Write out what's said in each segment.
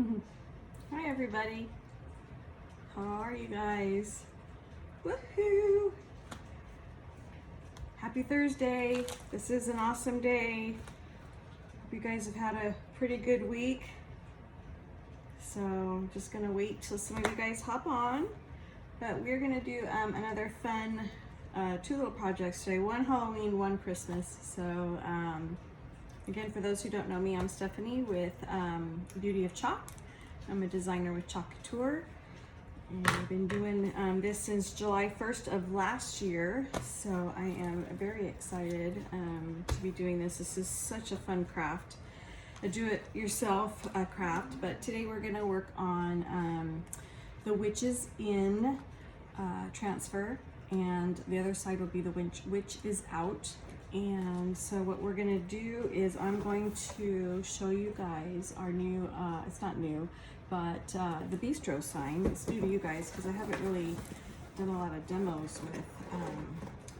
Hi everybody. How are you guys? Woohoo! Happy Thursday. This is an awesome day. Hope you guys have had a pretty good week. So I'm just gonna wait till some of you guys hop on. But we're gonna do another fun two little projects today. One Halloween, one Christmas. So again, for those who don't know me, I'm Stephanie with Beauty of Chalk. I'm a designer with Chalk Couture, and I've been doing this since July 1st of last year. So I am very excited to be doing this. This is such a fun craft, a do-it-yourself craft. But today we're going to work on the Witches in transfer, and the other side will be the Witch is out. And so what we're gonna do is I'm going to show you guys our new, it's not new, but the bistro sign. It's new to you guys because I haven't really done a lot of demos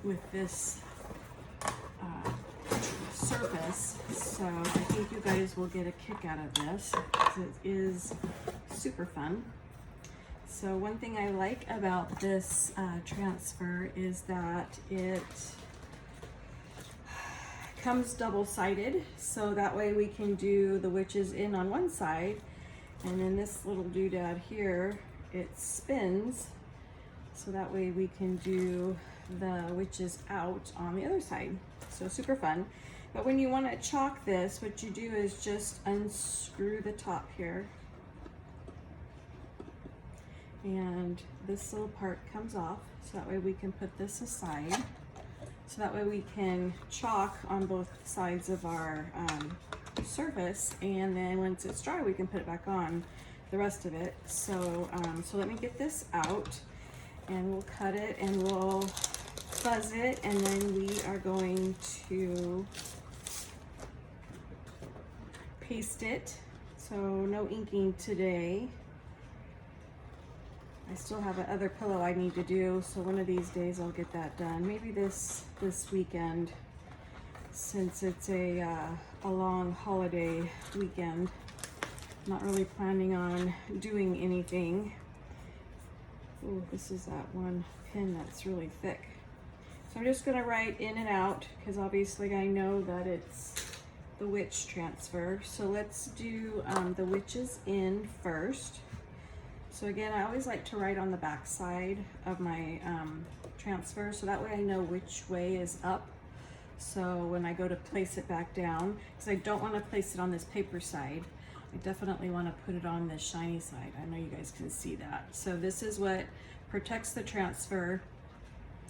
with this surface. So I think you guys will get a kick out of this because it is super fun. So one thing I like about this transfer is that it comes double-sided, so that way we can do the witches in on one side, and then this little doodad here, it spins, so that way we can do the witches out on the other side. So super fun. But when you want to chalk this, what you do is just unscrew the top here, and this little part comes off, so that way we can put this aside. So that way we can chalk on both sides of our surface, and then once it's dry we can put it back on the rest of it. So so let me get this out, and we'll cut it and we'll fuzz it, and then we are going to paste it. So no inking today. I still have another pillow I need to do, so one of these days I'll get that done. Maybe this weekend, since it's a long holiday weekend. I'm not really planning on doing anything. Oh, this is that one pin that's really thick. So I'm just gonna write in and out, because obviously I know that it's the witch transfer. So let's do the witches in first. So again, I always like to write on the back side of my transfer, so that way I know which way is up. So when I go to place it back down, because I don't want to place it on this paper side, I definitely want to put it on this shiny side. I know you guys can see that. So this is what protects the transfer,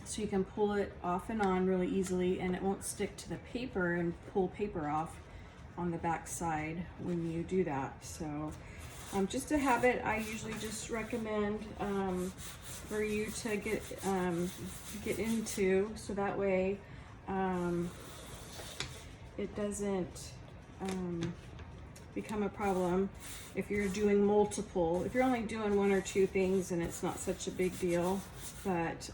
so you can pull it off and on really easily, and it won't stick to the paper and pull paper off on the back side when you do that. So just a habit I usually just recommend for you to get into, so that way it doesn't become a problem if you're doing multiple. If you're only doing one or two things, and it's not such a big deal. But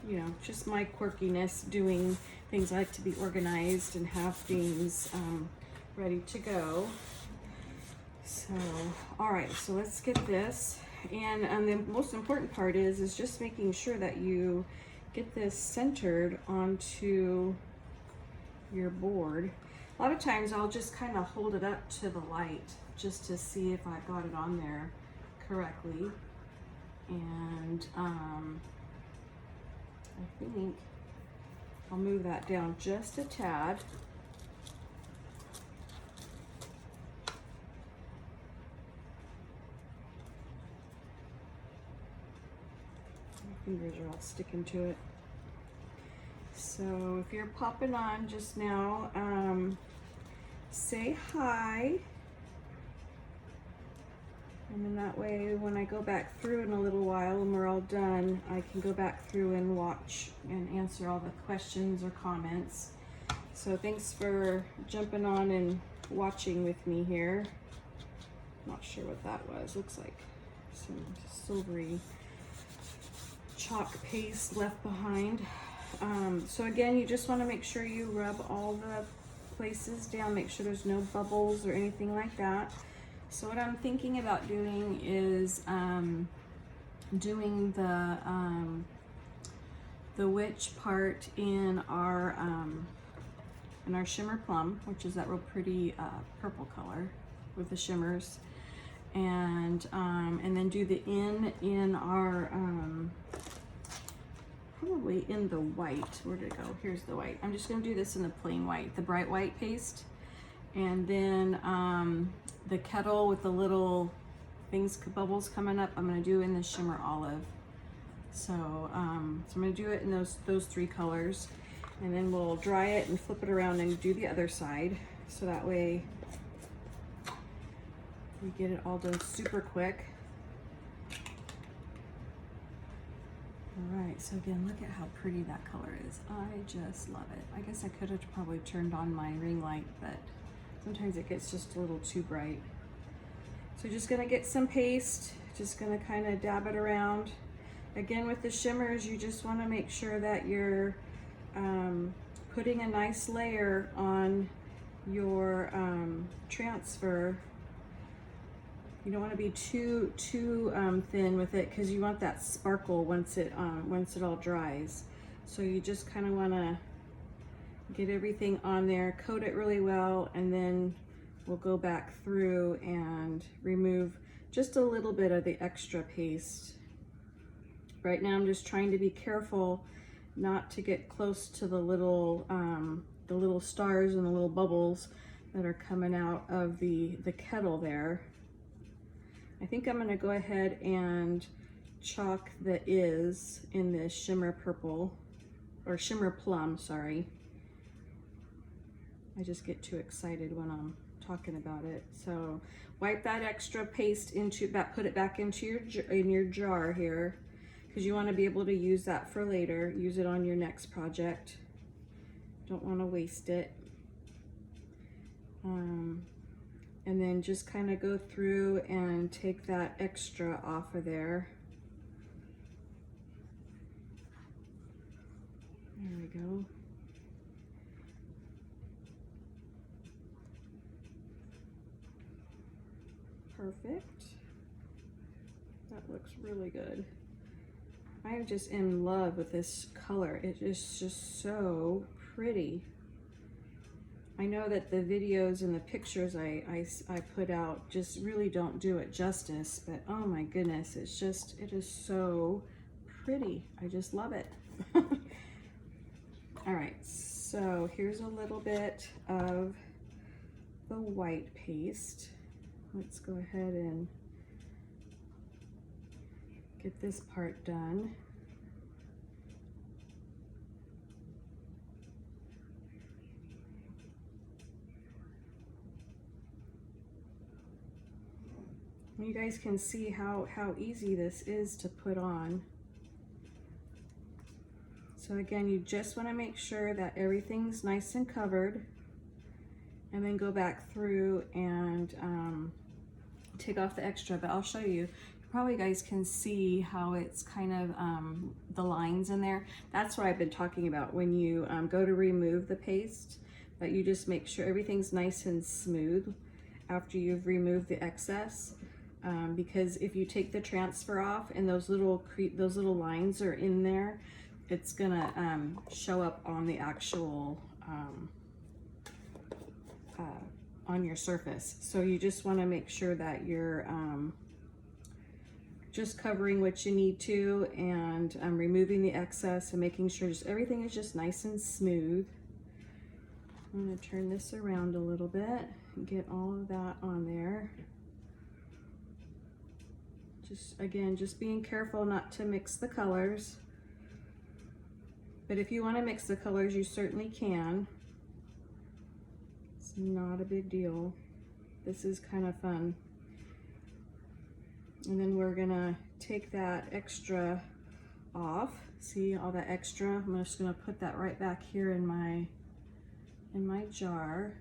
you know, just my quirkiness doing things. I like to be organized and have things ready to go. So, all right, so let's get this. And the most important part is just making sure that you get this centered onto your board. A lot of times I'll just kind of hold it up to the light just to see if I got it on there correctly. And I think I'll move that down just a tad. Fingers are all sticking to it. So if you're popping on just now, say hi, and then that way when I go back through in a little while and we're all done, I can go back through and watch and answer all the questions or comments. So thanks for jumping on and watching with me here. Not sure what that was. Looks like some silvery chalk paste left behind. So again, you just want to make sure you rub all the places down, make sure there's no bubbles or anything like that. So what I'm thinking about doing is doing the witch part in our shimmer plum, which is that real pretty purple color with the shimmers, and then do the in our probably in the white. Where did it go? Here's the white. I'm just gonna do this in the plain white, the bright white paste, and then the kettle with the little things, bubbles coming up, I'm gonna do in the shimmer olive. So, so I'm gonna do it in those three colors, and then we'll dry it and flip it around and do the other side. So that way we get it all done super quick. All right, so again, look at how pretty that color is. I just love it. I guess I could have probably turned on my ring light, but sometimes it gets just a little too bright. So just gonna get some paste, just gonna kind of dab it around. Again, with the shimmers, you just wanna make sure that you're putting a nice layer on your transfer. You don't want to be too thin with it, because you want that sparkle once it all dries. So you just kind of want to get everything on there, coat it really well, and then we'll go back through and remove just a little bit of the extra paste. Right now I'm just trying to be careful not to get close to the little stars and the little bubbles that are coming out of the kettle there. I think I'm gonna go ahead and chalk the is in this shimmer purple, or shimmer plum, sorry. I just get too excited when I'm talking about it. So wipe that extra paste into, put it back into your jar here, because you want to be able to use that for later. Use it on your next project. Don't want to waste it. And then just kind of go through and take that extra off of there. There we go. Perfect. That looks really good. I am just in love with this color. It is just so pretty. I know that the videos and the pictures I put out just really don't do it justice, but oh my goodness, it is so pretty. I just love it. All right, so here's a little bit of the white paste. Let's go ahead and get this part done. You guys can see how easy this is to put on. So again, you just want to make sure that everything's nice and covered, and then go back through and take off the extra, but I'll show you. Probably guys can see how it's kind of the lines in there. That's what I've been talking about when you go to remove the paste, that you just make sure everything's nice and smooth after you've removed the excess. Because if you take the transfer off and those little lines are in there, it's gonna show up on the actual on your surface. So you just want to make sure that you're just covering what you need to, and removing the excess and making sure just everything is just nice and smooth. I'm going to turn this around a little bit and get all of that on there. Just again, just being careful not to mix the colors. But if you want to mix the colors, you certainly can. It's not a big deal. This is kind of fun. And then we're gonna take that extra off. See all that extra? I'm just gonna put that right back here in my jar.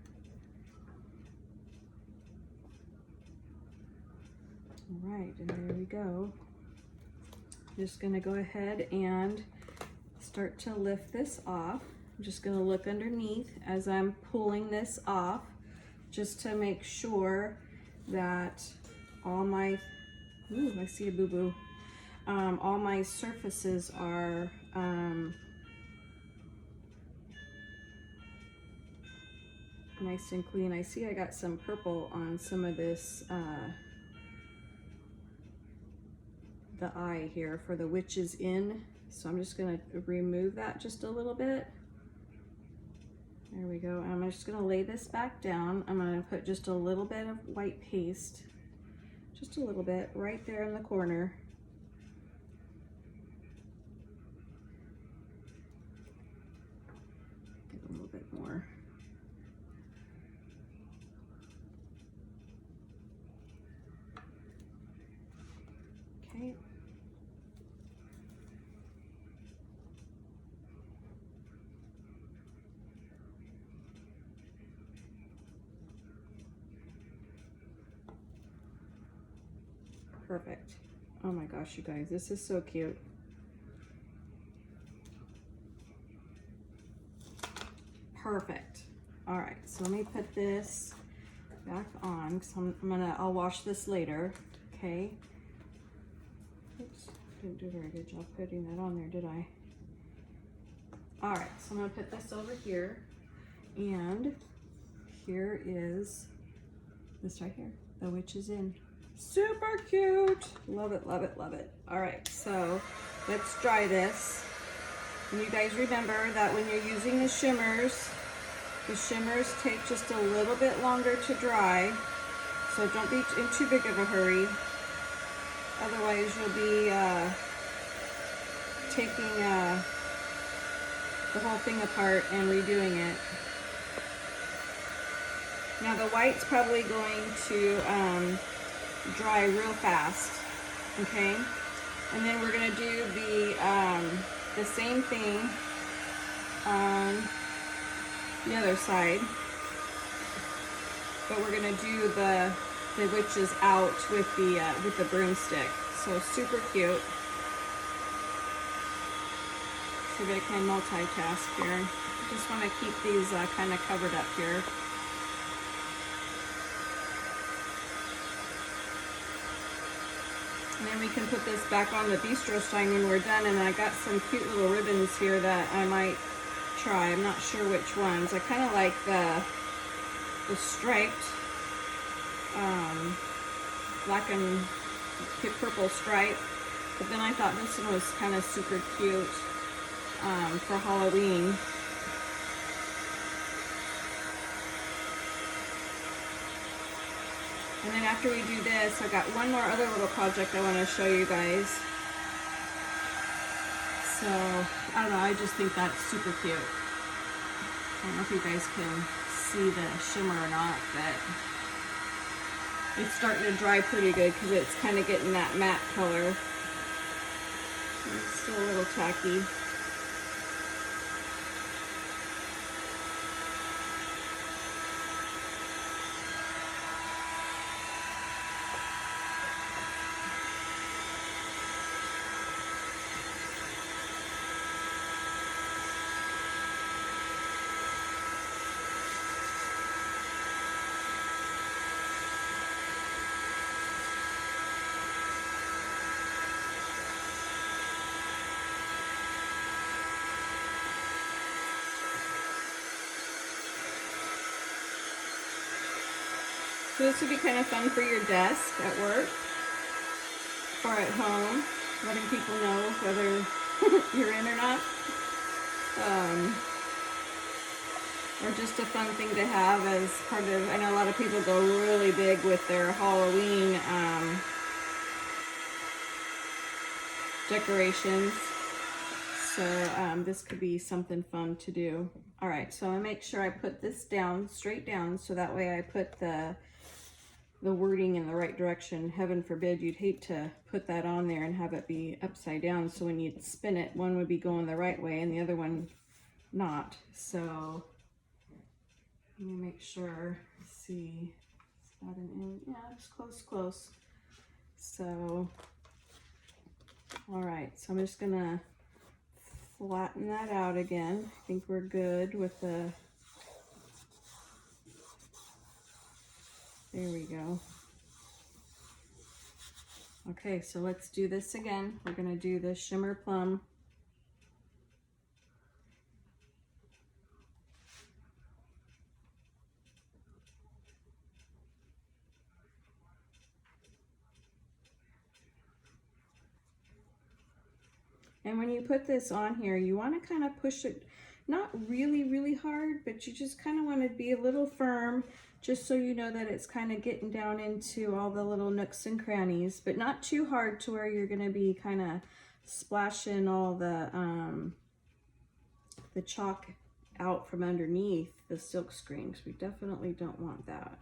All right, and there we go. Just gonna go ahead and start to lift this off. I'm just gonna look underneath as I'm pulling this off, just to make sure that all my, ooh, I see a boo-boo. All my surfaces are nice and clean. I see I got some purple on some of this, the eye here for the Witch's Inn. So I'm just gonna remove that just a little bit. There we go. I'm just gonna lay this back down. I'm gonna put just a little bit of white paste, just a little bit right there in the corner. Get a little bit more. Okay. Perfect. Oh my gosh, you guys, this is so cute. Perfect. All right, so let me put this back on because I'll wash this later. Okay. Oops, didn't do a very good job putting that on there, did I? All right, so I'm gonna put this over here, and here is this right here, the Witch's Inn. Super cute. Love it, love it, love it. All right, so let's dry this. And you guys remember that when you're using the shimmers take just a little bit longer to dry. So don't be in too big of a hurry. Otherwise you'll be taking the whole thing apart and redoing it. Now the white's probably going to dry real fast, okay? And then we're gonna do the same thing on the other side, but we're gonna do the witches out with the broomstick. So super cute. See if I can multitask here. I just want to keep these kind of covered up here. And then we can put this back on the bistro sign when we're done. And I got some cute little ribbons here that I might try. I'm not sure which ones. I kind of like the striped black and purple stripe. But then I thought this one was kind of super cute for Halloween. And then after we do this, I got one more other little project I want to show you guys. So, I don't know, I just think that's super cute. I don't know if you guys can see the shimmer or not, but it's starting to dry pretty good because it's kind of getting that matte color. It's still a little tacky. So this would be kind of fun for your desk at work or at home, letting people know whether you're in or not. Or just a fun thing to have as part of, I know a lot of people go really big with their Halloween decorations. So this could be something fun to do. All right, so I'm gonna make sure I put this down, straight down, so that way I put the wording in the right direction. Heaven forbid you'd hate to put that on there and have it be upside down. So when you spin it, one would be going the right way and the other one not. So let me make sure, see, it's about an inch, yeah, it's close. So, all right, so I'm just gonna flatten that out again. I think we're good with the, there we go. Okay, so let's do this again. We're gonna do the Shimmer Plum. And when you put this on here, you want to kind of push it, not really, really hard, but you just kind of want to be a little firm, just so you know that it's kind of getting down into all the little nooks and crannies, but not too hard to where you're going to be kind of splashing all the chalk out from underneath the silk screen, because we definitely don't want that.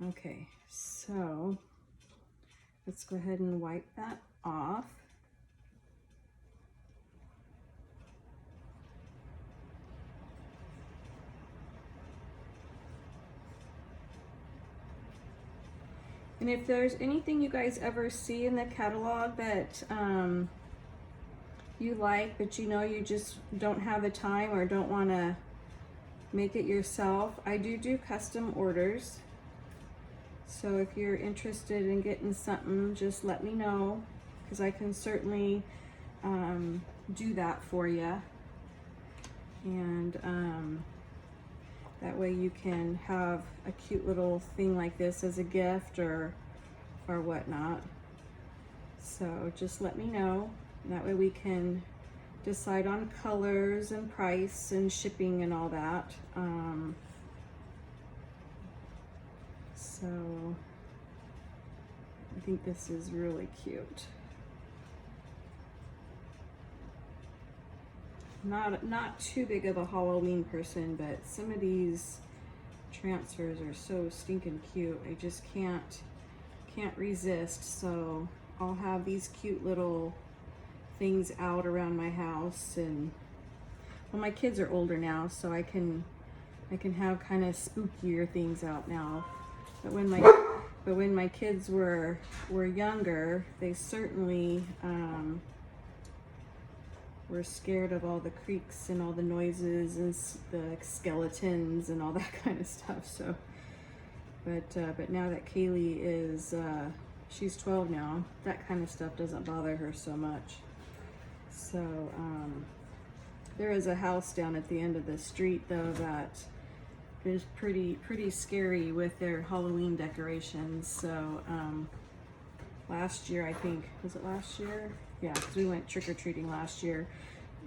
Okay, so let's go ahead and wipe that off. And if there's anything you guys ever see in the catalog that you like, but you know you just don't have the time or don't want to make it yourself, I do custom orders. So if you're interested in getting something, just let me know, because I can certainly do that for you. And that way you can have a cute little thing like this as a gift or whatnot. So just let me know. That way we can decide on colors and price and shipping and all that. So I think this is really cute. Not too big of a Halloween person, but some of these transfers are so stinking cute. I just can't resist. So I'll have these cute little things out around my house, and well, my kids are older now, so I can have kind of spookier things out now. But when my kids were younger, they certainly were scared of all the creaks and all the noises and the skeletons and all that kind of stuff. So, but now that Kaylee is, she's 12 now, that kind of stuff doesn't bother her so much. So, there is a house down at the end of the street though that is pretty scary with their Halloween decorations. So, last year, I think, was it last year? Yeah, because we went trick-or-treating last year.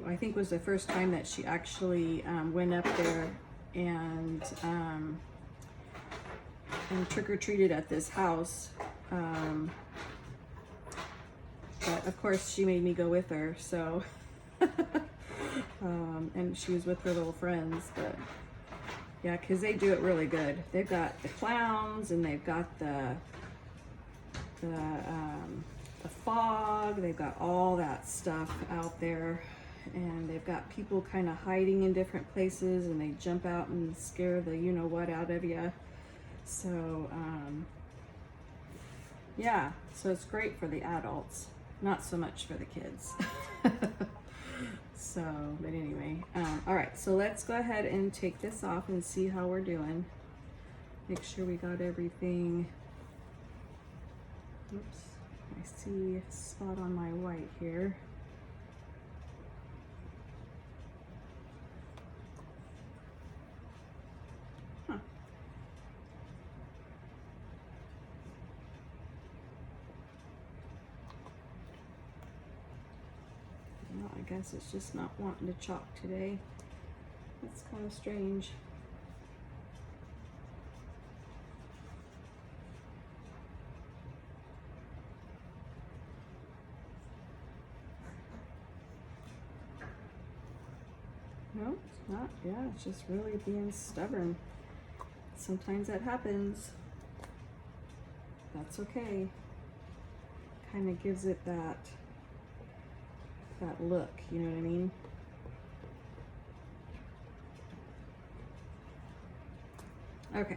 I think was the first time that she actually went up there and trick-or-treated at this house. But of course she made me go with her, so and she was with her little friends. But yeah, because they do it really good. They've got the clowns and they've got the fog, they've got all that stuff out there, and they've got people kind of hiding in different places, and they jump out and scare the you know what out of you. So yeah, so it's great for the adults, not so much for the kids. So, but anyway, all right, so let's go ahead and take this off and see how we're doing. Make sure we got everything. Oops, I see a spot on my white here. Huh. Well, I guess it's just not wanting to chalk today. That's kind of strange. No, it's not. Yeah, it's just really being stubborn. Sometimes that happens. That's okay. Kind of gives it that look, you know what I mean? Okay.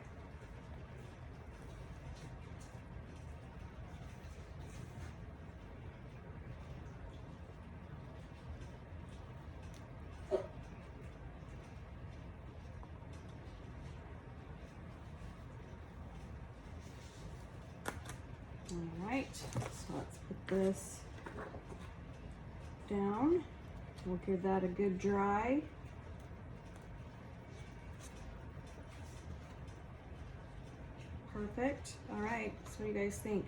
All right, so let's put this down. We'll give that a good dry. Perfect. All right, so what do you guys think?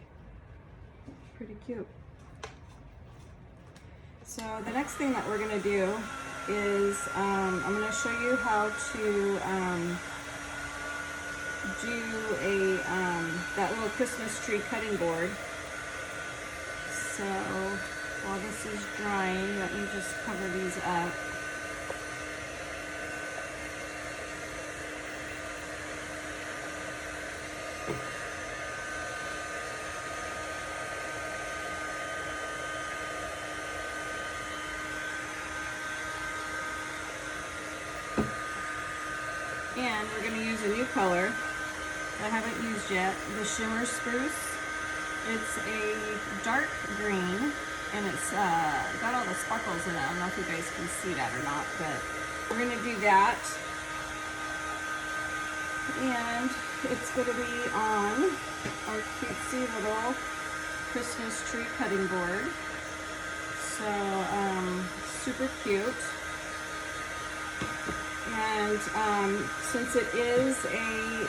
Pretty cute. So the next thing that we're gonna do is I'm gonna show you how to do a that little Christmas tree cutting board. So while this is drying, let me just cover these up. And we're going to use a new color I haven't used yet, the Shimmer Spruce. It's a dark green, and it's got all the sparkles in it. I don't know if you guys can see that or not, but we're going to do that. And it's going to be on our cutesy little Christmas tree cutting board. So, super cute. And since it is a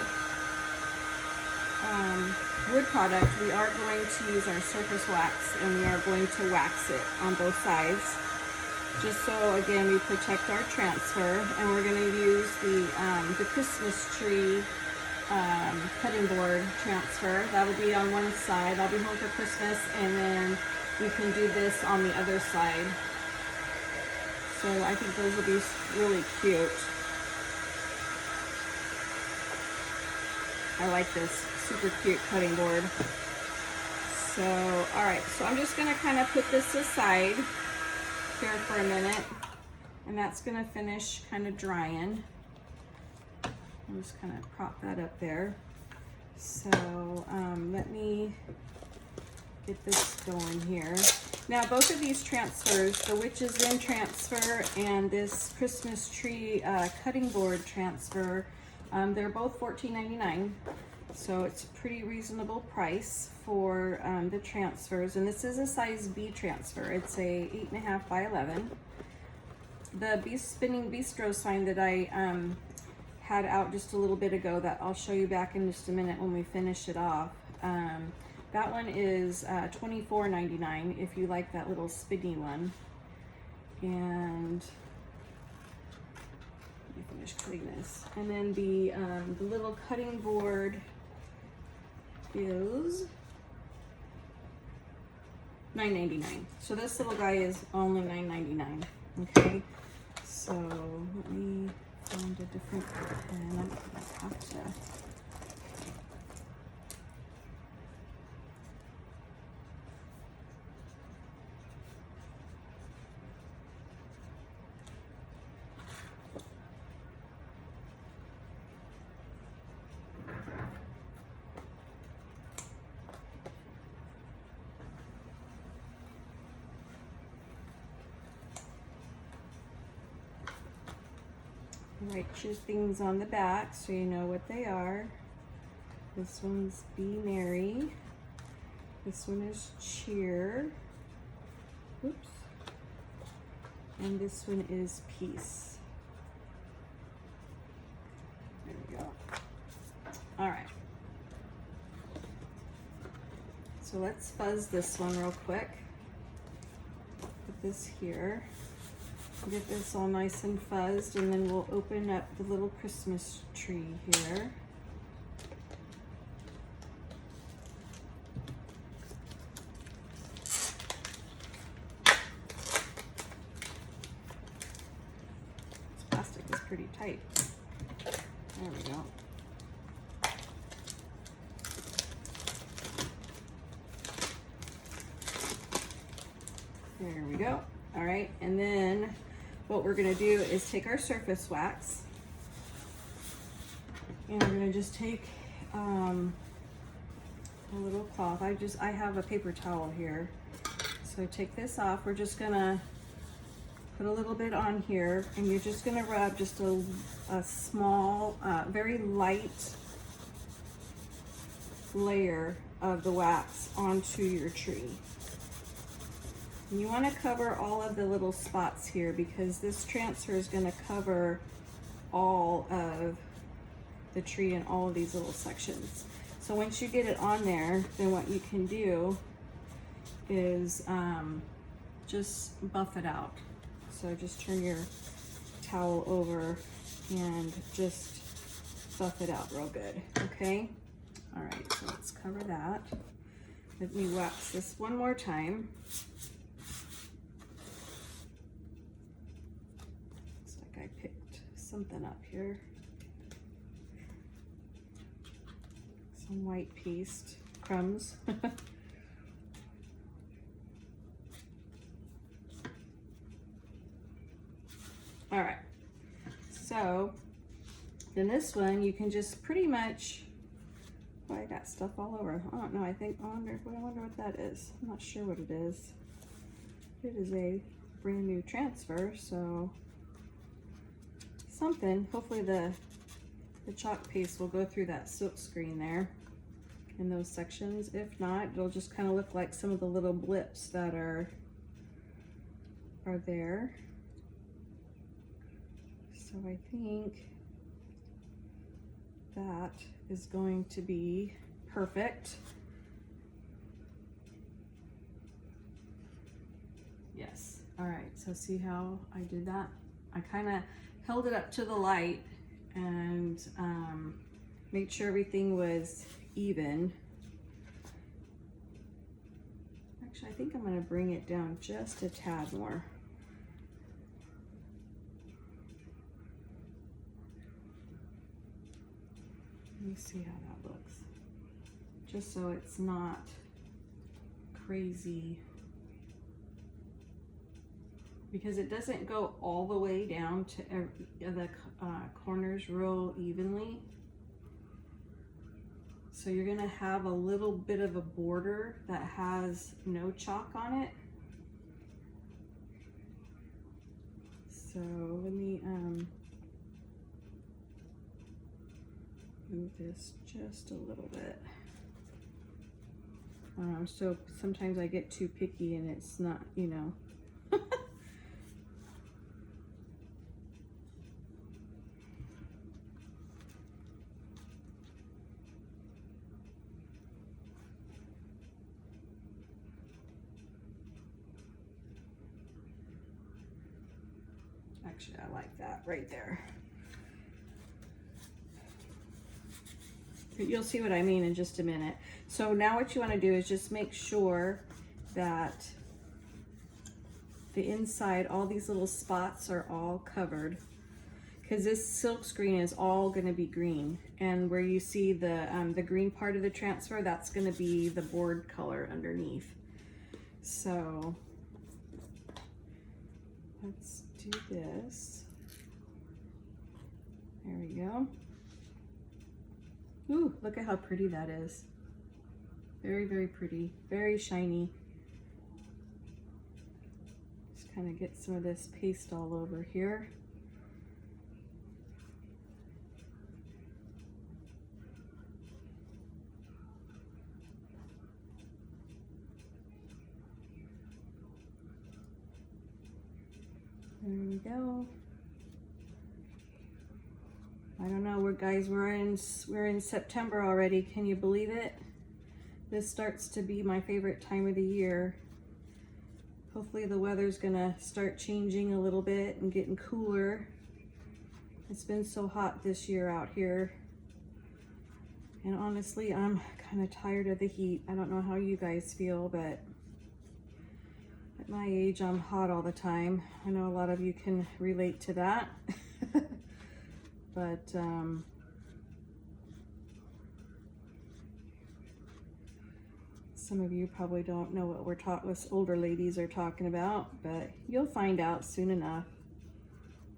wood product, we are going to use our surface wax, and we are going to wax it on both sides, just so again we protect our transfer. And we're going to use the Christmas tree cutting board transfer. That'll be on one side. I'll be home for Christmas, and then we can do this on the other side. So I think those will be really cute. I like this super cute cutting board. So, all right, so I'm just gonna kind of put this aside here for a minute, and that's gonna finish kind of drying. I'm just kind of prop that up there. So let me get this going here. Now, both of these transfers, the Witch's Inn transfer and this Christmas tree cutting board transfer, they're both $14.99, so it's a pretty reasonable price for the transfers. And this is a size B transfer. It's a 8.5 by 11. The Spinning Bistro sign that I had out just a little bit ago, that I'll show you back in just a minute when we finish it off. That one is $24.99 if you like that little spinny one. And let me finish cutting this. And then the little cutting board is $9.99. So this little guy is only $9.99. Okay. So let me find a different pen. I might have to. Write your things on the back so you know what they are. This one's Be Merry. This one is Cheer. Oops. And this one is Peace. There we go. All right. So let's fuzz this one real quick. Put this here. Get this all nice and fuzzed, and then we'll open up the little Christmas tree here. This plastic is pretty tight. There we go. There we go. All right, and then what we're gonna do is take our surface wax, and we're gonna just take a little cloth. I have a paper towel here. So take this off. We're just gonna put a little bit on here, and you're just gonna rub just a small, very light layer of the wax onto your tree. And you want to cover all of the little spots here because this transfer is going to cover all of the tree and all of these little sections. So once you get it on there, then what you can do is just buff it out. So just turn your towel over and just buff it out real good, okay? All right, so let's cover that. Let me wax this one more time. Looks like I picked something up here. Some white paste crumbs. All right, so then this one you can just pretty much, well, I got stuff all over. I don't know, I wonder what that is. I'm not sure what it is. It is a brand new transfer, so something. Hopefully the chalk paste will go through that silk screen there in those sections. If not, it'll just kind of look like some of the little blips that are there. So I think that is going to be perfect. Yes. All right, so see how I did that? I kind of held it up to the light and made sure everything was even. Actually, I think I'm gonna bring it down just a tad more. Let me see how that looks. Just so it's not crazy. Because it doesn't go all the way down to the corners real evenly. So you're gonna have a little bit of a border that has no chalk on it. So let me move this just a little bit. So sometimes I get too picky and it's not, you know. Actually, I like that right there. But you'll see what I mean in just a minute. So now what you want to do is just make sure that the inside, all these little spots are all covered, because this silk screen is all going to be green, and where you see the green part of the transfer, that's going to be the board color underneath. So let's do this. There we go. Ooh, look at how pretty that is. Very, very pretty, very shiny. Just kind of get some of this paste all over here. There we go. I don't know, guys, we're in September already. Can you believe it? This starts to be my favorite time of the year. Hopefully the weather's gonna start changing a little bit and getting cooler. It's been so hot this year out here. And honestly, I'm kind of tired of the heat. I don't know how you guys feel, but at my age, I'm hot all the time. I know a lot of you can relate to that. But some of you probably don't know what us older ladies are talking about, but you'll find out soon enough.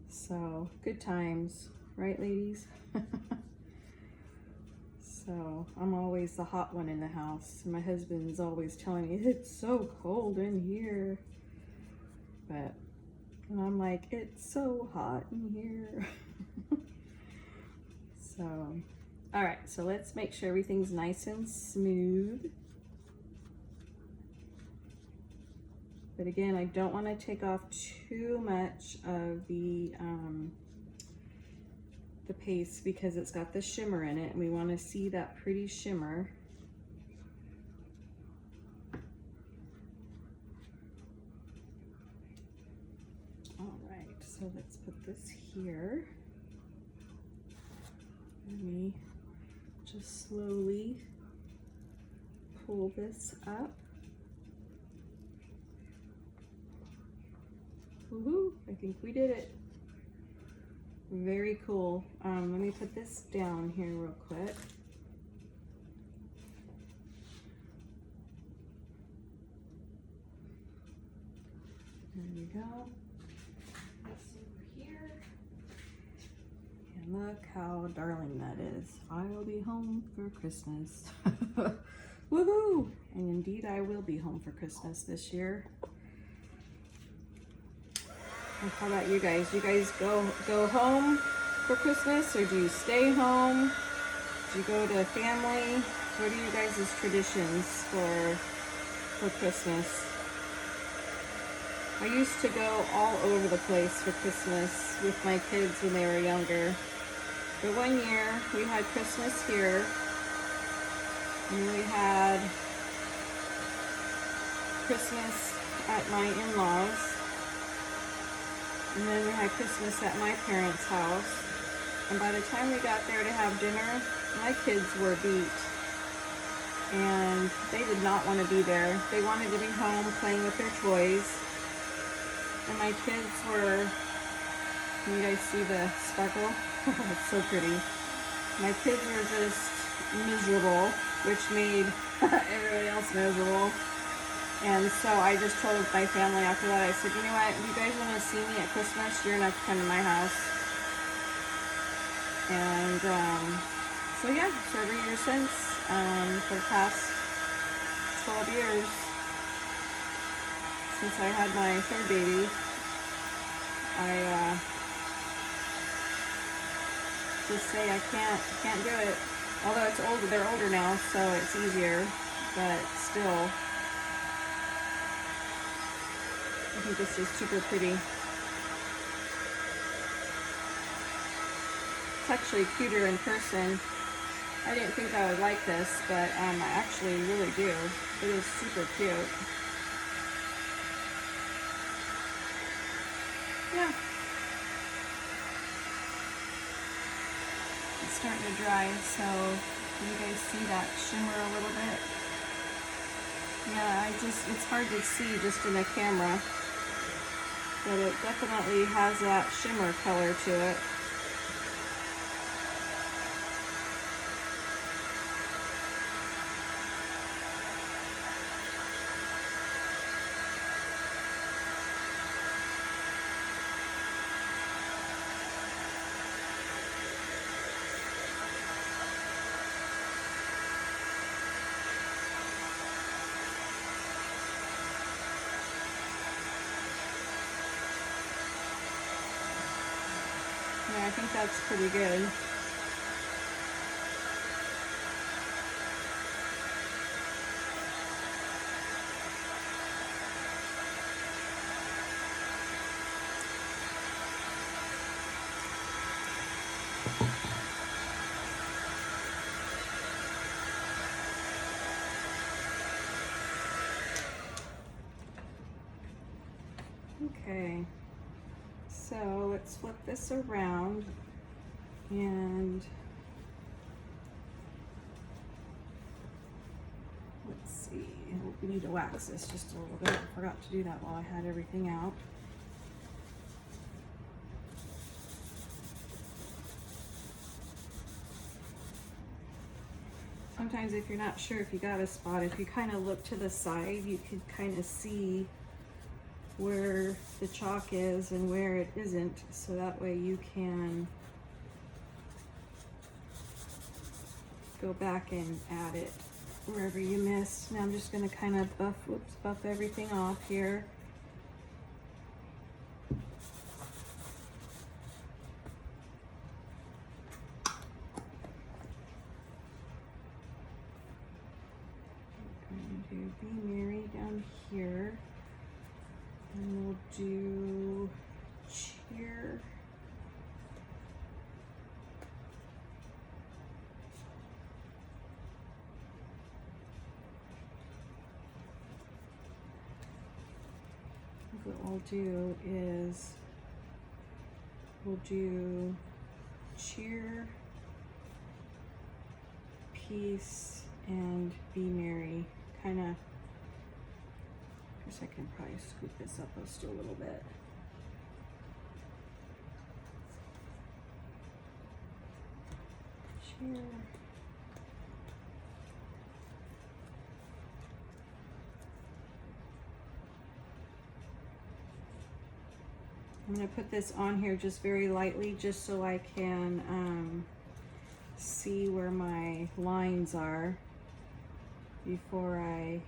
So good times, right, ladies? So I'm always the hot one in the house. My husband's always telling me it's so cold in here, and I'm like, it's so hot in here. So All right, so let's make sure everything's nice and smooth. But again, I don't want to take off too much of the paste because it's got the shimmer in it and we want to see that pretty shimmer. All right, so let's put this here. Let me just slowly pull this up. Woohoo, I think we did it. Very cool. Let me put this down here real quick. There we go. This over here. And look how darling that is. I'll be home for Christmas. Woohoo! And indeed I will be home for Christmas this year. And how about you guys? Do you guys go home for Christmas or do you stay home? Do you go to family? What are you guys' traditions for Christmas? I used to go all over the place for Christmas with my kids when they were younger. But one year we had Christmas here and we had Christmas at my in-laws. And then we had Christmas at my parents' house. And by the time we got there to have dinner, my kids were beat. And they did not want to be there. They wanted to be home playing with their toys. And my kids were, can you guys see the sparkle? It's so pretty. My kids were just miserable, which made everybody else miserable. And so I just told my family after that, I said, you know what, if you guys want to see me at Christmas, you're going to have to come to my house. And so yeah, so every year since, for the past 12 years, since I had my third baby, I just say I can't do it. Although it's older, they're older now, so it's easier, but still. I think this is super pretty. It's actually cuter in person. I didn't think I would like this, but I actually really do. It is super cute. Yeah. It's starting to dry, so can you guys see that shimmer a little bit? Yeah, it's hard to see just in a camera. But it definitely has that shimmer color to it. Yeah, I think that's pretty good. Okay, so let's flip this around and let's see. We need to wax this just a little bit. I forgot to do that while I had everything out. Sometimes if you're not sure if you got a spot, if you kind of look to the side, you could kind of see where the chalk is and where it isn't, so that way you can go back and add it wherever you missed. Now I'm just going to kind of buff everything off here. Be Merry down here. And we'll do Cheer. What we'll do is we'll do Cheer, Peace, and Be Merry. Kind of, I guess I can probably scoop this up just a little bit. Cheer. I'm going to put this on here just very lightly, just so I can see where my lines are before I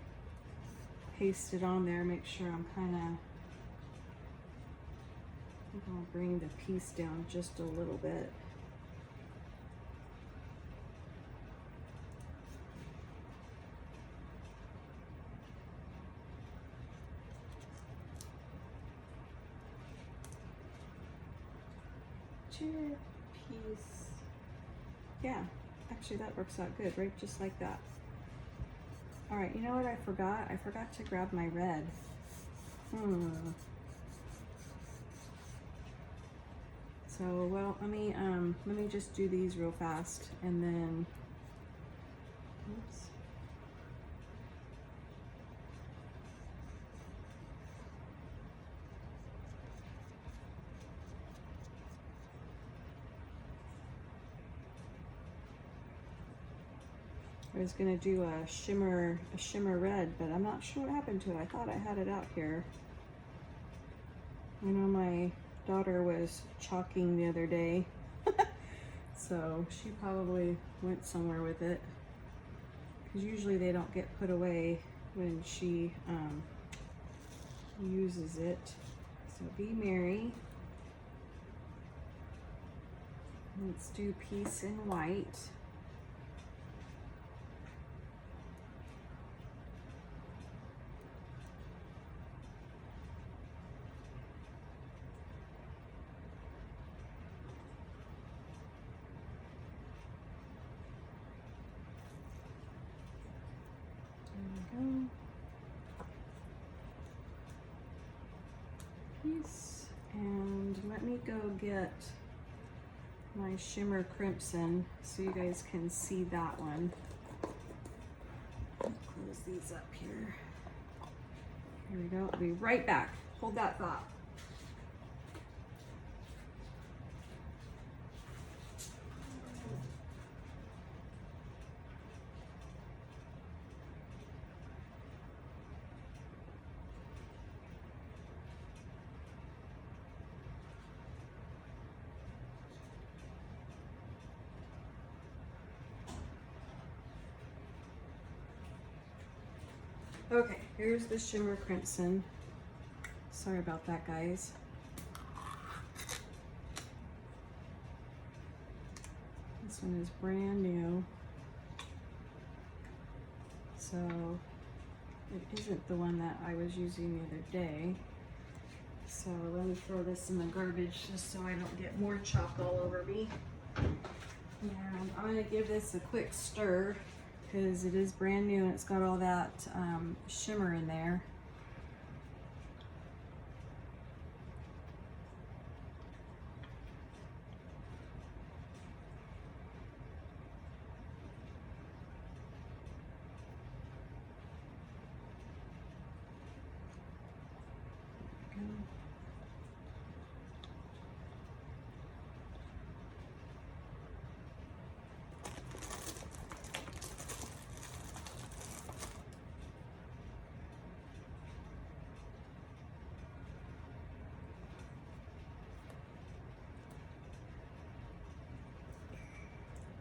paste it on there. Make sure I'm I'm going to bring the piece down just a little bit. Cheer, Peace. Yeah, actually that works out good, right? Just like that. All right, you know what I forgot? I forgot to grab my red. So, well, let me just do these real fast, and then, oops. I was gonna do a shimmer red, but I'm not sure what happened to it. I thought I had it out here. I know my daughter was chalking the other day, so she probably went somewhere with it. Because usually they don't get put away when she uses it. So Be Merry. Let's do Peace in white. Peace. And let me go get my shimmer crimson so you guys can see that one. Close these up here. Here we go. I'll be right back. Hold that thought. Okay, here's the shimmer crimson. Sorry about that, guys. This one is brand new. So it isn't the one that I was using the other day. So let me throw this in the garbage just so I don't get more chalk all over me. And I'm gonna give this a quick stir because it is brand new and it's got all that shimmer in there.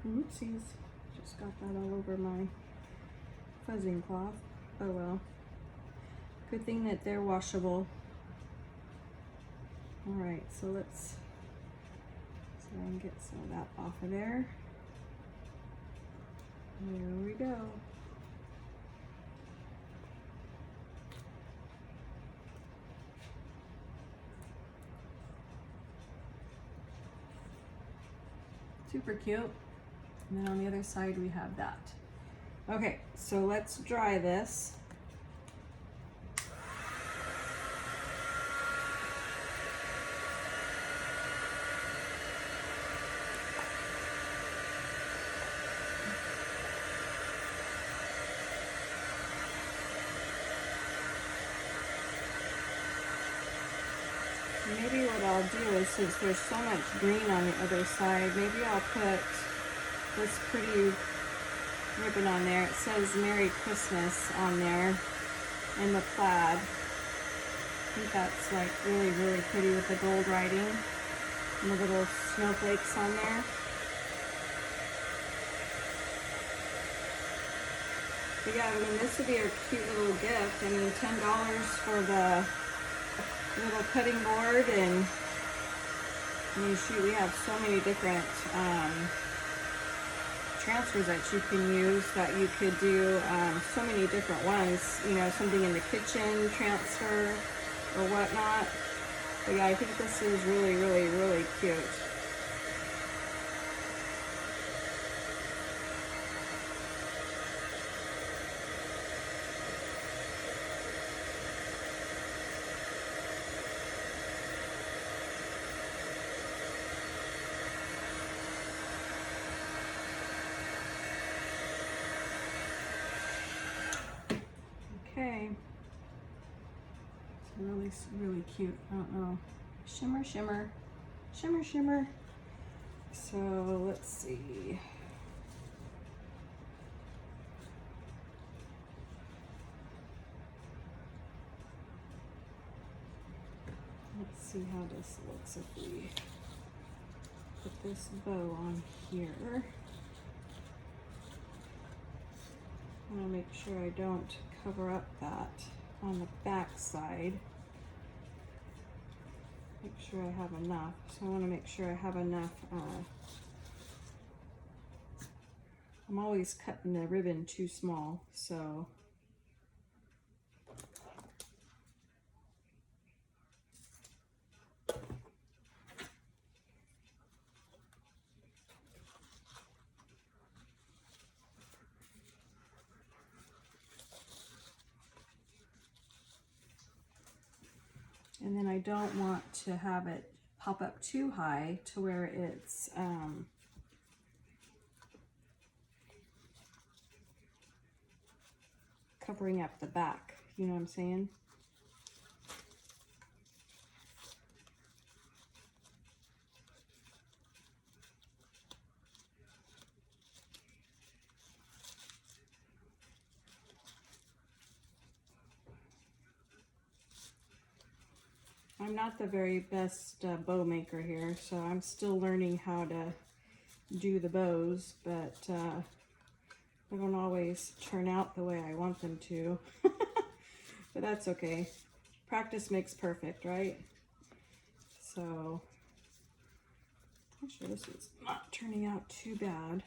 Oopsies, just got that all over my fuzzing cloth. Oh well. Good thing that they're washable. Alright, so let's I can get some of that off of there. There we go. Super cute. And then on the other side we have that. Okay, so let's dry this. Maybe what I'll do is, since there's so much green on the other side, maybe I'll put this pretty ribbon on there. It says Merry Christmas on there in the plaid. I think that's like really, really pretty with the gold writing and the little snowflakes on there. But yeah, I mean, this would be a cute little gift. I mean, $10 for the little cutting board, and I mean, shoot, we have so many different transfers that you can use, that you could do so many different ones, you know, something in the kitchen transfer or whatnot. But yeah, I think this is really, really, really cute. Okay, it's really, really cute. I don't know, shimmer, shimmer, shimmer, shimmer. So let's see. Let's see how this looks if we put this bow on here. I want to make sure I don't cover up that on the back side. Make sure I have enough. So I want to make sure I have enough. I'm always cutting the ribbon too small, so and then I don't want to have it pop up too high to where it's covering up the back, you know what I'm saying? I'm not the very best bow maker here, so I'm still learning how to do the bows, but they don't always turn out the way I want them to. But that's okay. Practice makes perfect, right? So actually this is not turning out too bad.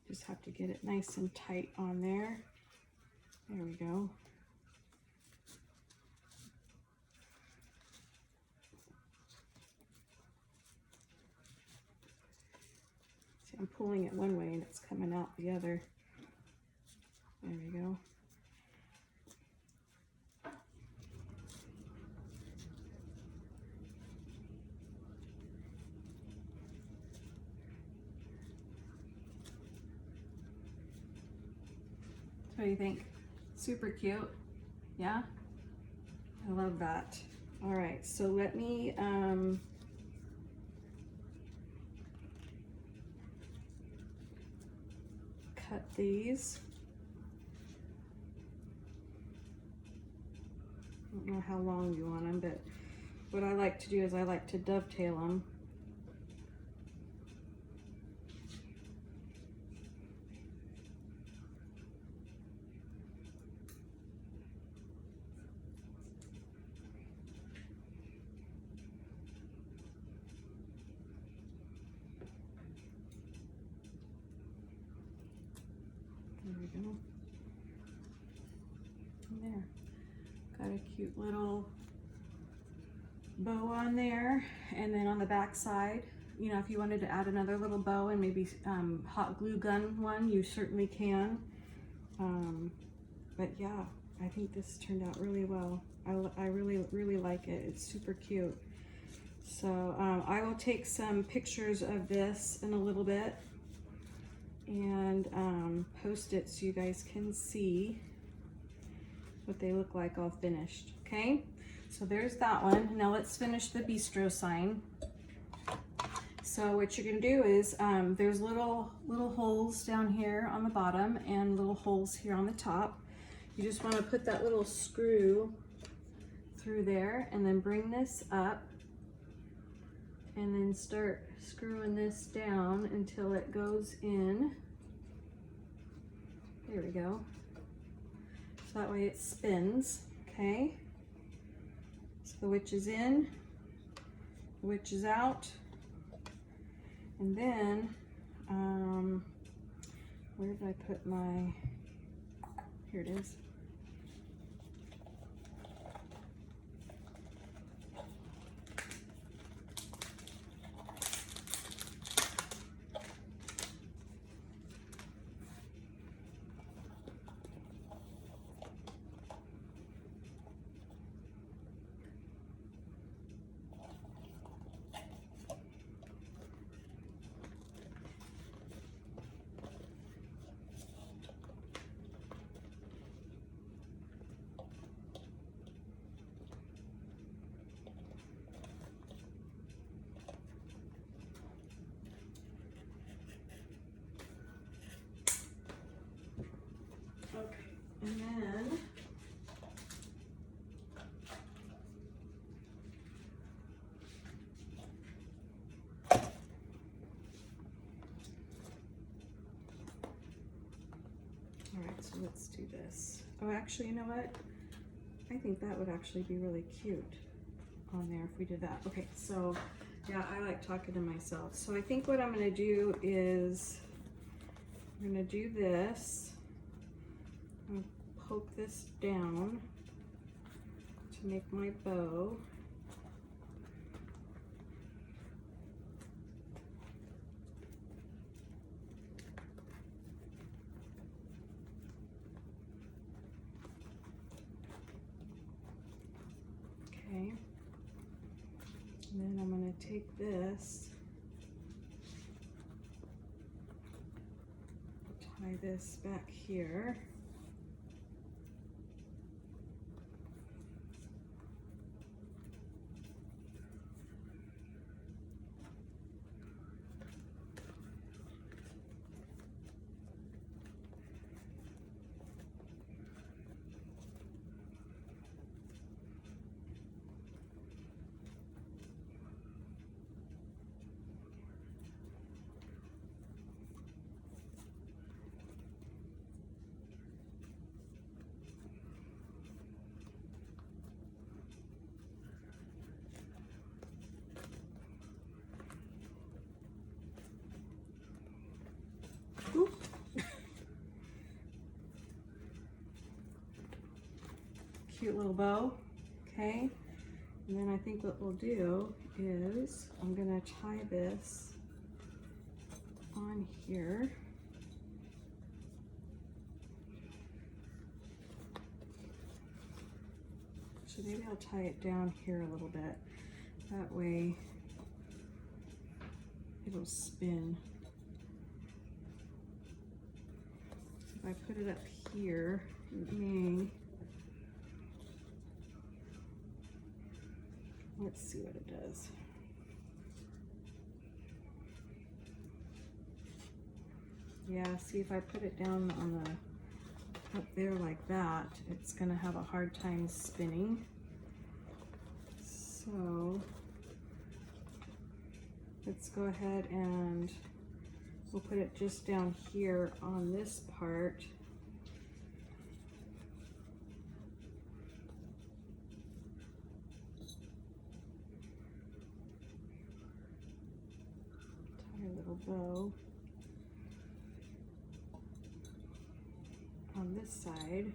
Just have to get it nice and tight on there. There we go. See, I'm pulling it one way and it's coming out the other. There we go. What do you think? Super cute. Yeah? I love that. All right, so let me cut these. I don't know how long you want them, but what I like to do is I like to dovetail them. There we go. And there, got a cute little bow on there. And then on the back side, you know, if you wanted to add another little bow and maybe hot glue gun one, you certainly can. But yeah, I think this turned out really well. I really like it. It's super cute. So I will take some pictures of this in a little bit and post it so you guys can see what they look like all finished. Okay, so there's that one. Now let's finish the bistro sign. So what you're gonna do is there's little holes down here on the bottom and little holes here on the top. You just want to put that little screw through there and then bring this up and then start screwing this down until it goes in. There we go. So that way it spins, okay? So the witch is in, the witch is out, and then, where did I put my, here it is. Okay, and then all right, so let's do this. Oh, actually, you know what? I think that would actually be really cute on there if we did that. Okay, so yeah, I like talking to myself. So I think what I'm gonna do is I'm gonna do this. I'm gonna poke this down to make my bow. Okay. And then I'm going to take this, tie this back here. Oop. Cute little bow, okay? And then I think what we'll do is I'm gonna tie this on here. So maybe I'll tie it down here a little bit. That way it'll spin. If I put it up here, it may. Let's see what it does. Yeah, see, if I put it down on the, up there like that, it's gonna have a hard time spinning. So let's go ahead and we'll put it just down here on this part. Tie a little bow on this side.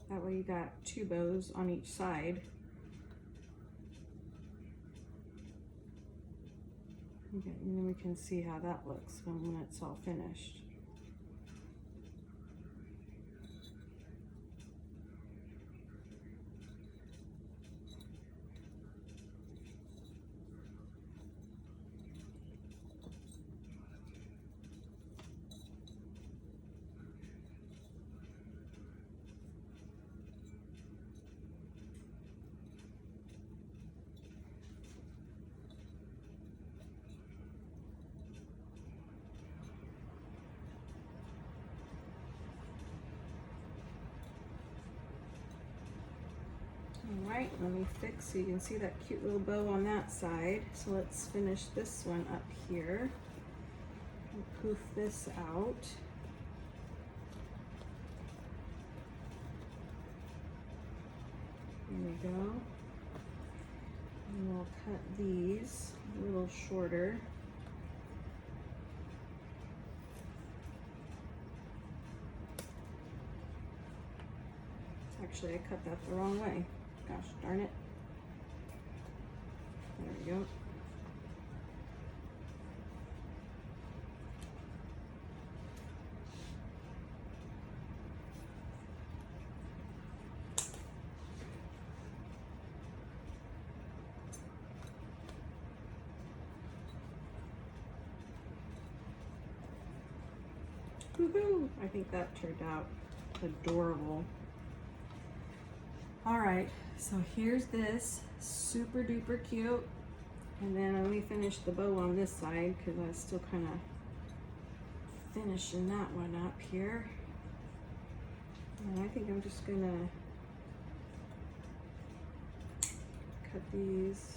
That way you got 2 bows on each side. Okay, and then we can see how that looks when it's all finished. All right, let me fix so you can see that cute little bow on that side. So let's finish this one up here. And poof this out. There we go. And we'll cut these a little shorter. Actually, I cut that the wrong way. Gosh darn it. There we go. Woohoo! I think that turned out adorable. All right, so here's this, super duper cute. And then let me finish the bow on this side because I was still kind of finishing that one up here. And I think I'm just gonna cut these.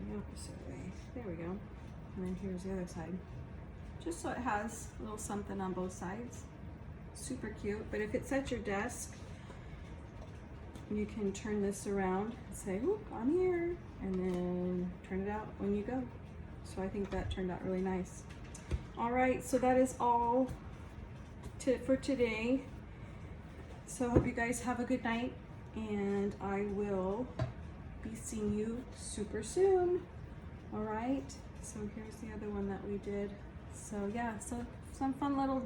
The opposite way. There we go. And then here's the other side. Just so it has a little something on both sides. Super cute. But if it's at your desk, you can turn this around and say, "Look, I'm here," and then turn it out when you go. So I think that turned out really nice. All right, so that is all for today. So I hope you guys have a good night, and I will be seeing you super soon. All right, so here's the other one that we did. So yeah, so some fun little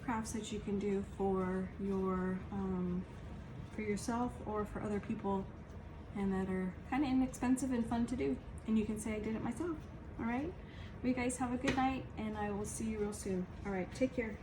crafts that you can do for yourself or for other people, and that are kind of inexpensive and fun to do. And you can say I did it myself. All right, well, you guys have a good night, and I will see you real soon. All right, take care.